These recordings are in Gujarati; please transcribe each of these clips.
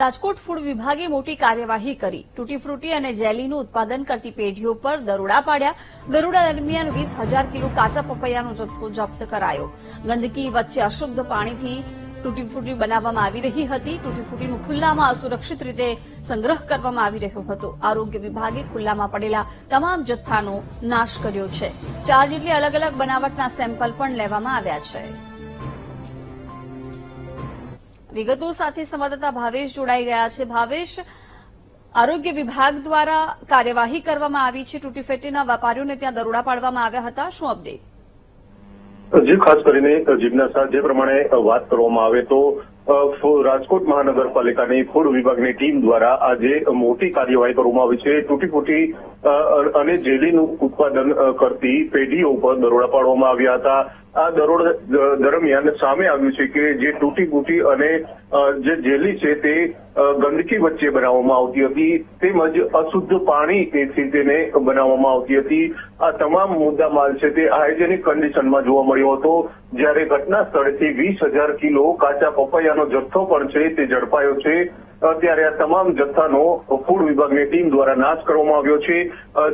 રાજકોટ ફૂડ વિભાગે મોટી કાર્યવાહી કરી તૂટી ફ્રૂટી અને જેલીનું ઉત્પાદન કરતી પેઢીઓ પર દરોડા પાડ્યા. દરોડા દરમિયાન 20,000 કિલો કાચા પપૈયાનો જથ્થો જપ્ત કરાયો. ગંદકી વચ્ચે અશુદ્ધ પાણીથી તૂટી ફ્રૂટી બનાવવામાં આવી રહી હતી. તૂટી ફ્રૂટીનું ખુલ્લામાં અસુરક્ષિત રીતે સંગ્રહ કરવામાં આવી રહ્યો હતો. આરોગ્ય વિભાગે ખુલ્લામાં પડેલા તમામ જથ્થાનો નાશ કર્યો છે. 4 જેટલી અલગ અલગ બનાવટના સેમ્પલ પણ લેવામાં આવ્યા છે. વિગતો સાથે સંવાદદાતા ભાવેશ જોડાઈ રહ્યા છે. ભાવેશ, આરોગ્ય વિભાગ દ્વારા કાર્યવાહી કરવામાં આવી છે. તૂટી ફ્રૂટીના વેપારીઓને ત્યાં દરોડા પાડવામાં આવ્યા હતા. શું અપડેટ? જે ખાસ કરીને જિજ્ઞાસા જે પ્રમાણે વાત કરવામાં આવે તો રાજકોટ મહાનગરપાલિકાની ફૂડ વિભાગની ટીમ દ્વારા આજે મોટી કાર્યવાહી કરવામાં આવી છે. તૂટી ફૂટી અને જેલીનું ઉત્પાદન કરતી પેઢીઓ ઉપર દરોડા પાડવામાં આવ્યા હતા. આ દરોડા દરમિયાન સામે આવ્યું છે કે જે તૂટી ફૂટી અને જે જેલી છે તે ગંદકી વચ્ચે બનાવવામાં આવતી હતી, તેમજ અશુદ્ધ પાણીથી તેને બનાવવામાં આવતી હતી. આ તમામ મુદ્દા માલ છે તે હાઇજેનિક કન્ડિશનમાં જોવા મળ્યો હતો. જ્યારે ઘટના સ્થળેથી 20,000 કિલો કાચા પપૈયાનો જથ્થો પણ છે તે ઝડપાયો છે. ત્યારે આ તમામ જથ્થાનો ફૂડ વિભાગની ટીમ દ્વારા નાશ કરવામાં આવ્યો છે.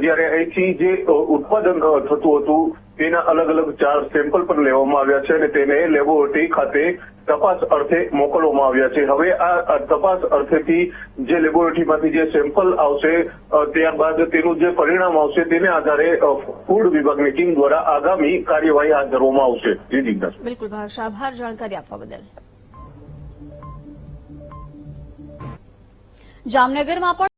જ્યારે અહીંથી જે ઉત્પાદન થતું હતું તેના અલગ અલગ 4 સેમ્પલ પણ લેવામાં આવ્યા છે અને તેને લેબોરેટરી ખાતે તપાસ અર્થે મોકલવામાં આવ્યા છે. હવે આ તપાસ અર્થેથી જે લેબોરેટરીમાંથી જે સેમ્પલ આવશે ત્યારબાદ તેનું જે પરિણામ આવશે તેને આધારે ફૂડ વિભાગની ટીમ દ્વારા આગામી કાર્યવાહી હાથ ધરવામાં આવશે. જી જિજ્ઞાસા. બિલકુલ ભાવેશ, આભાર જાણકારી આપવા બદલ. જામનગરમાં પણ